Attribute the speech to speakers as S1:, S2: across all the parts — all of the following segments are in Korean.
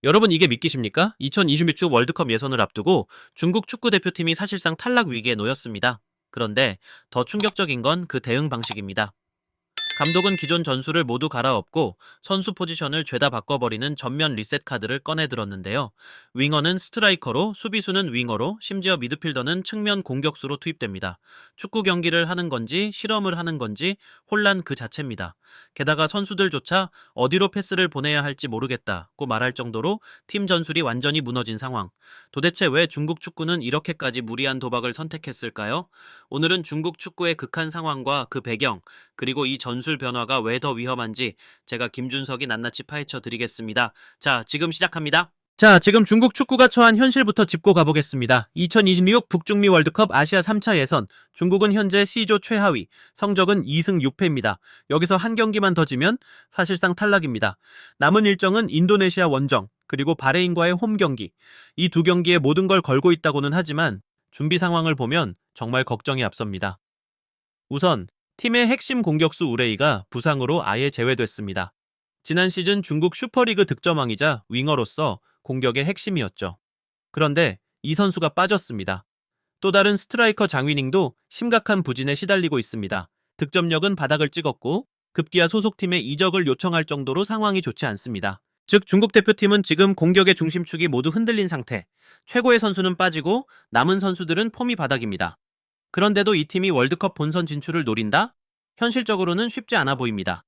S1: 여러분 이게 믿기십니까? 2026 월드컵 예선을 앞두고 중국 축구 대표팀이 사실상 탈락 위기에 놓였습니다. 그런데 더 충격적인 건 그 대응 방식입니다. 감독은 기존 전술을 모두 갈아엎고 선수 포지션을 죄다 바꿔버리는 전면 리셋 카드를 꺼내들었는데요. 윙어는 스트라이커로, 수비수는 윙어로, 심지어 미드필더는 측면 공격수로 투입됩니다. 축구 경기를 하는 건지 실험을 하는 건지 혼란 그 자체입니다. 게다가 선수들조차 어디로 패스를 보내야 할지 모르겠다고 말할 정도로 팀 전술이 완전히 무너진 상황. 도대체 왜 중국 축구는 이렇게까지 무리한 도박을 선택했을까요? 오늘은 중국 축구의 극한 상황과 그 배경, 그리고 이 전술 변화가 왜 더 위험한지 제가 김준석이 낱낱이 파헤쳐 드리겠습니다. 자, 지금 시작합니다. 자, 지금 중국 축구가 처한 현실부터 짚고 가보겠습니다. 2026 북중미 월드컵 아시아 3차 예선. 중국은 현재 C조 최하위, 성적은 2승 6패입니다. 여기서 한 경기만 더 지면 사실상 탈락입니다. 남은 일정은 인도네시아 원정, 그리고 바레인과의 홈 경기. 이 두 경기에 모든 걸 걸고 있다고는 하지만 준비 상황을 보면 정말 걱정이 앞섭니다. 우선 팀의 핵심 공격수 우레이가 부상으로 아예 제외됐습니다. 지난 시즌 중국 슈퍼리그 득점왕이자 윙어로서 공격의 핵심이었죠. 그런데 이 선수가 빠졌습니다. 또 다른 스트라이커 장위닝도 심각한 부진에 시달리고 있습니다. 득점력은 바닥을 찍었고 급기야 소속팀에 이적을 요청할 정도로 상황이 좋지 않습니다. 즉 중국 대표팀은 지금 공격의 중심축이 모두 흔들린 상태. 최고의 선수는 빠지고 남은 선수들은 폼이 바닥입니다. 그런데도 이 팀이 월드컵 본선 진출을 노린다? 현실적으로는 쉽지 않아 보입니다.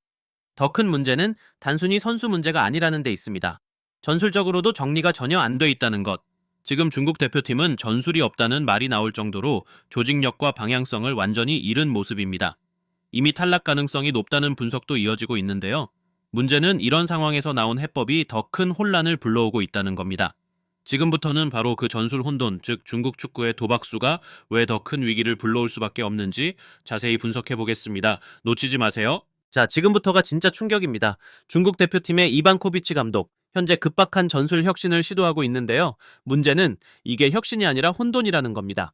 S1: 더 큰 문제는 단순히 선수 문제가 아니라는 데 있습니다. 전술적으로도 정리가 전혀 안 돼 있다는 것. 지금 중국 대표팀은 전술이 없다는 말이 나올 정도로 조직력과 방향성을 완전히 잃은 모습입니다. 이미 탈락 가능성이 높다는 분석도 이어지고 있는데요. 문제는 이런 상황에서 나온 해법이 더 큰 혼란을 불러오고 있다는 겁니다. 지금부터는 바로 그 전술 혼돈, 즉 중국 축구의 도박수가 왜 더 큰 위기를 불러올 수밖에 없는지 자세히 분석해 보겠습니다. 놓치지 마세요. 자, 지금부터가 진짜 충격입니다. 중국 대표팀의 이반코비치 감독, 현재 급박한 전술 혁신을 시도하고 있는데요. 문제는 이게 혁신이 아니라 혼돈이라는 겁니다.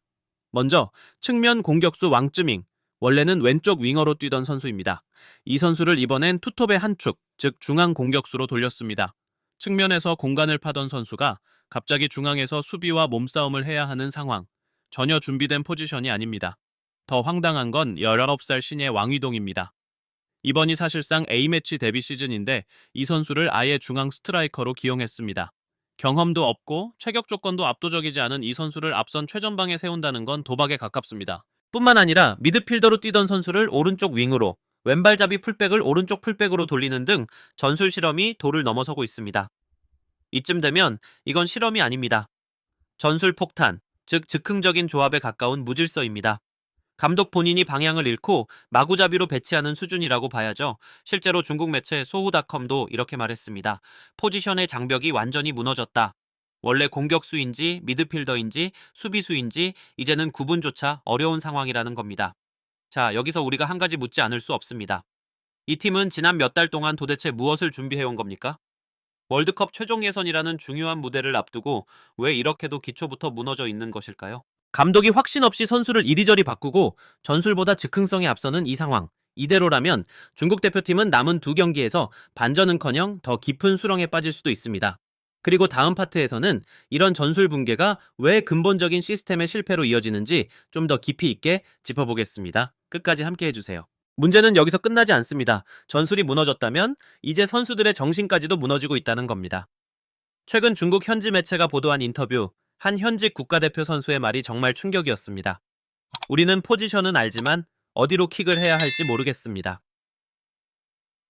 S1: 먼저 측면 공격수 왕쯔밍, 원래는 왼쪽 윙어로 뛰던 선수입니다. 이 선수를 이번엔 투톱의 한 축, 즉 중앙 공격수로 돌렸습니다. 측면에서 공간을 파던 선수가 갑자기 중앙에서 수비와 몸싸움을 해야 하는 상황. 전혀 준비된 포지션이 아닙니다. 더 황당한 건 19살 신예 왕위동입니다. 이번이 사실상 A매치 데뷔 시즌인데 이 선수를 아예 중앙 스트라이커로 기용했습니다. 경험도 없고 체격 조건도 압도적이지 않은 이 선수를 앞선 최전방에 세운다는 건 도박에 가깝습니다. 뿐만 아니라 미드필더로 뛰던 선수를 오른쪽 윙으로, 왼발잡이 풀백을 오른쪽 풀백으로 돌리는 등 전술 실험이 도를 넘어서고 있습니다. 이쯤 되면 이건 실험이 아닙니다. 전술 폭탄, 즉 즉흥적인 조합에 가까운 무질서입니다. 감독 본인이 방향을 잃고 마구잡이로 배치하는 수준이라고 봐야죠. 실제로 중국 매체 소후닷컴도 이렇게 말했습니다. 포지션의 장벽이 완전히 무너졌다. 원래 공격수인지 미드필더인지 수비수인지 이제는 구분조차 어려운 상황이라는 겁니다. 자, 여기서 우리가 한 가지 묻지 않을 수 없습니다. 이 팀은 지난 몇 달 동안 도대체 무엇을 준비해온 겁니까? 월드컵 최종 예선이라는 중요한 무대를 앞두고 왜 이렇게도 기초부터 무너져 있는 것일까요? 감독이 확신 없이 선수를 이리저리 바꾸고 전술보다 즉흥성에 앞서는 이 상황. 이대로라면 중국 대표팀은 남은 두 경기에서 반전은커녕 더 깊은 수렁에 빠질 수도 있습니다. 그리고 다음 파트에서는 이런 전술 붕괴가 왜 근본적인 시스템의 실패로 이어지는지 좀 더 깊이 있게 짚어보겠습니다. 끝까지 함께 해주세요. 문제는 여기서 끝나지 않습니다. 전술이 무너졌다면 이제 선수들의 정신까지도 무너지고 있다는 겁니다. 최근 중국 현지 매체가 보도한 인터뷰, 한 현직 국가대표 선수의 말이 정말 충격이었습니다. 우리는 포지션은 알지만 어디로 킥을 해야 할지 모르겠습니다.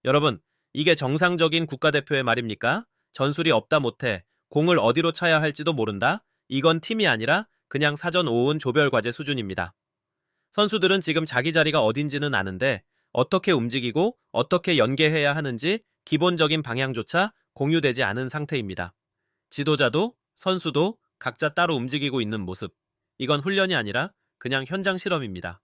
S1: 여러분, 이게 정상적인 국가대표의 말입니까? 전술이 없다 못해 공을 어디로 차야 할지도 모른다? 이건 팀이 아니라 그냥 사전 오은 조별과제 수준입니다. 선수들은 지금 자기 자리가 어딘지는 아는데 어떻게 움직이고 어떻게 연계해야 하는지 기본적인 방향조차 공유되지 않은 상태입니다. 지도자도 선수도 각자 따로 움직이고 있는 모습. 이건 훈련이 아니라 그냥 현장 실험입니다.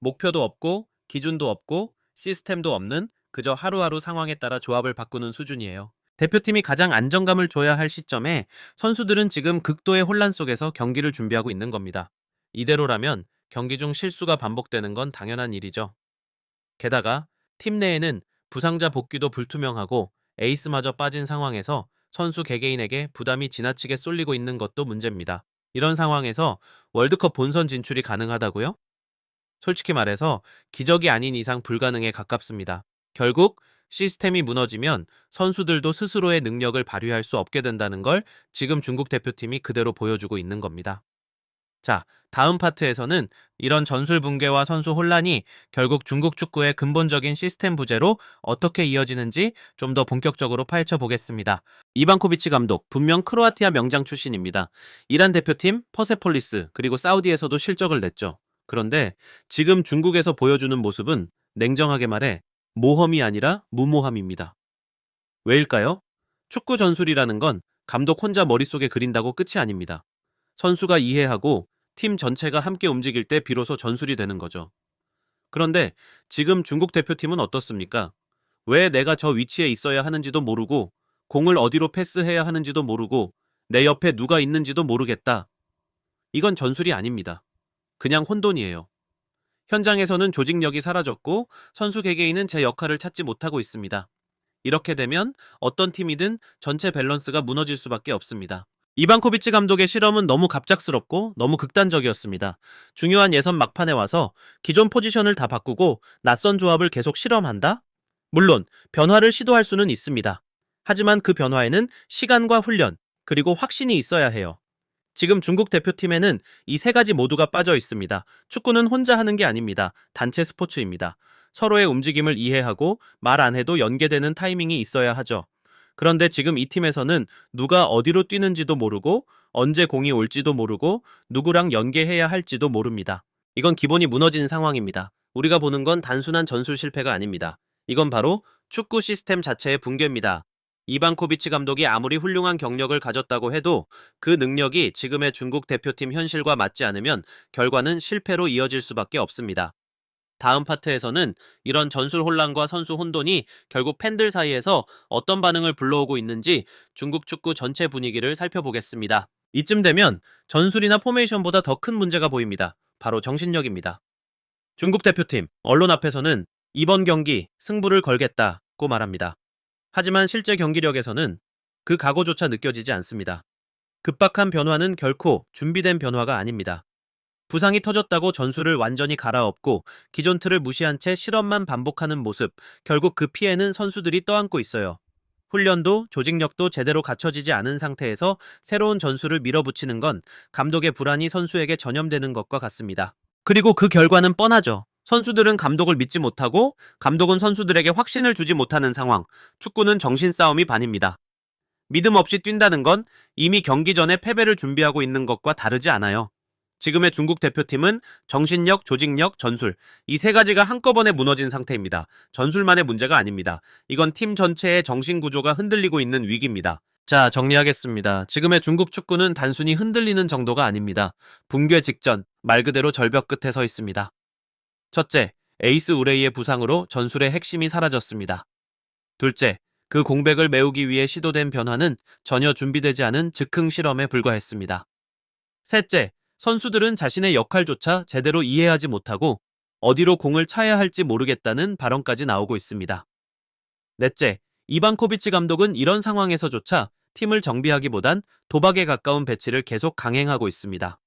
S1: 목표도 없고 기준도 없고 시스템도 없는 그저 하루하루 상황에 따라 조합을 바꾸는 수준이에요. 대표팀이 가장 안정감을 줘야 할 시점에 선수들은 지금 극도의 혼란 속에서 경기를 준비하고 있는 겁니다. 이대로라면 경기 중 실수가 반복되는 건 당연한 일이죠. 게다가 팀 내에는 부상자 복귀도 불투명하고 에이스마저 빠진 상황에서 선수 개개인에게 부담이 지나치게 쏠리고 있는 것도 문제입니다. 이런 상황에서 월드컵 본선 진출이 가능하다고요? 솔직히 말해서 기적이 아닌 이상 불가능에 가깝습니다. 결국 시스템이 무너지면 선수들도 스스로의 능력을 발휘할 수 없게 된다는 걸 지금 중국 대표팀이 그대로 보여주고 있는 겁니다. 자, 다음 파트에서는 이런 전술 붕괴와 선수 혼란이 결국 중국 축구의 근본적인 시스템 부재로 어떻게 이어지는지 좀 더 본격적으로 파헤쳐 보겠습니다. 이반코비치 감독, 분명 크로아티아 명장 출신입니다. 이란 대표팀, 퍼세폴리스, 그리고 사우디에서도 실적을 냈죠. 그런데 지금 중국에서 보여주는 모습은 냉정하게 말해 모험이 아니라 무모함입니다. 왜일까요? 축구 전술이라는 건 감독 혼자 머릿속에 그린다고 끝이 아닙니다. 선수가 이해하고 팀 전체가 함께 움직일 때 비로소 전술이 되는 거죠. 그런데 지금 중국 대표팀은 어떻습니까? 왜 내가 저 위치에 있어야 하는지도 모르고 공을 어디로 패스해야 하는지도 모르고 내 옆에 누가 있는지도 모르겠다. 이건 전술이 아닙니다. 그냥 혼돈이에요. 현장에서는 조직력이 사라졌고 선수 개개인은 제 역할을 찾지 못하고 있습니다. 이렇게 되면 어떤 팀이든 전체 밸런스가 무너질 수밖에 없습니다. 이반코비치 감독의 실험은 너무 갑작스럽고 너무 극단적이었습니다. 중요한 예선 막판에 와서 기존 포지션을 다 바꾸고 낯선 조합을 계속 실험한다? 물론 변화를 시도할 수는 있습니다. 하지만 그 변화에는 시간과 훈련, 그리고 확신이 있어야 해요. 지금 중국 대표팀에는 이 세 가지 모두가 빠져 있습니다. 축구는 혼자 하는 게 아닙니다. 단체 스포츠입니다. 서로의 움직임을 이해하고 말 안 해도 연계되는 타이밍이 있어야 하죠. 그런데 지금 이 팀에서는 누가 어디로 뛰는지도 모르고 언제 공이 올지도 모르고 누구랑 연계해야 할지도 모릅니다. 이건 기본이 무너진 상황입니다. 우리가 보는 건 단순한 전술 실패가 아닙니다. 이건 바로 축구 시스템 자체의 붕괴입니다. 이반코비치 감독이 아무리 훌륭한 경력을 가졌다고 해도 그 능력이 지금의 중국 대표팀 현실과 맞지 않으면 결과는 실패로 이어질 수밖에 없습니다. 다음 파트에서는 이런 전술 혼란과 선수 혼돈이 결국 팬들 사이에서 어떤 반응을 불러오고 있는지 중국 축구 전체 분위기를 살펴보겠습니다. 이쯤 되면 전술이나 포메이션보다 더 큰 문제가 보입니다. 바로 정신력입니다. 중국 대표팀, 언론 앞에서는 이번 경기 승부를 걸겠다고 말합니다. 하지만 실제 경기력에서는 그 각오조차 느껴지지 않습니다. 급박한 변화는 결코 준비된 변화가 아닙니다. 부상이 터졌다고 전술을 완전히 갈아엎고 기존 틀을 무시한 채 실험만 반복하는 모습, 결국 그 피해는 선수들이 떠안고 있어요. 훈련도 조직력도 제대로 갖춰지지 않은 상태에서 새로운 전술을 밀어붙이는 건 감독의 불안이 선수에게 전염되는 것과 같습니다. 그리고 그 결과는 뻔하죠. 선수들은 감독을 믿지 못하고 감독은 선수들에게 확신을 주지 못하는 상황. 축구는 정신 싸움이 반입니다. 믿음 없이 뛴다는 건 이미 경기 전에 패배를 준비하고 있는 것과 다르지 않아요. 지금의 중국 대표팀은 정신력, 조직력, 전술 이 세 가지가 한꺼번에 무너진 상태입니다. 전술만의 문제가 아닙니다. 이건 팀 전체의 정신 구조가 흔들리고 있는 위기입니다. 자, 정리하겠습니다. 지금의 중국 축구는 단순히 흔들리는 정도가 아닙니다. 붕괴 직전, 말 그대로 절벽 끝에 서 있습니다. 첫째, 에이스 우레이의 부상으로 전술의 핵심이 사라졌습니다. 둘째, 그 공백을 메우기 위해 시도된 변화는 전혀 준비되지 않은 즉흥 실험에 불과했습니다. 셋째, 선수들은 자신의 역할조차 제대로 이해하지 못하고 어디로 공을 차야 할지 모르겠다는 발언까지 나오고 있습니다. 넷째, 이반코비치 감독은 이런 상황에서조차 팀을 정비하기보단 도박에 가까운 배치를 계속 강행하고 있습니다.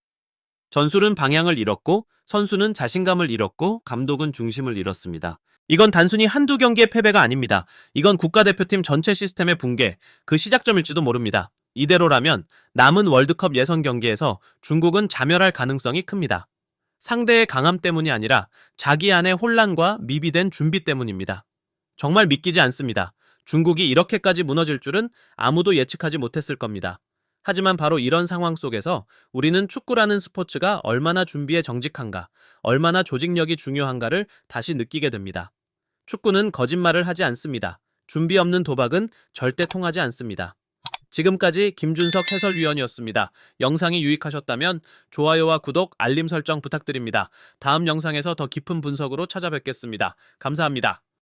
S1: 전술은 방향을 잃었고 선수는 자신감을 잃었고 감독은 중심을 잃었습니다. 이건 단순히 한두 경기의 패배가 아닙니다. 이건 국가대표팀 전체 시스템의 붕괴, 그 시작점일지도 모릅니다. 이대로라면 남은 월드컵 예선 경기에서 중국은 자멸할 가능성이 큽니다. 상대의 강함 때문이 아니라 자기 안의 혼란과 미비된 준비 때문입니다. 정말 믿기지 않습니다. 중국이 이렇게까지 무너질 줄은 아무도 예측하지 못했을 겁니다. 하지만 바로 이런 상황 속에서 우리는 축구라는 스포츠가 얼마나 준비에 정직한가, 얼마나 조직력이 중요한가를 다시 느끼게 됩니다. 축구는 거짓말을 하지 않습니다. 준비 없는 도박은 절대 통하지 않습니다. 지금까지 김준석 해설위원이었습니다. 영상이 유익하셨다면 좋아요와 구독, 알림 설정 부탁드립니다. 다음 영상에서 더 깊은 분석으로 찾아뵙겠습니다. 감사합니다.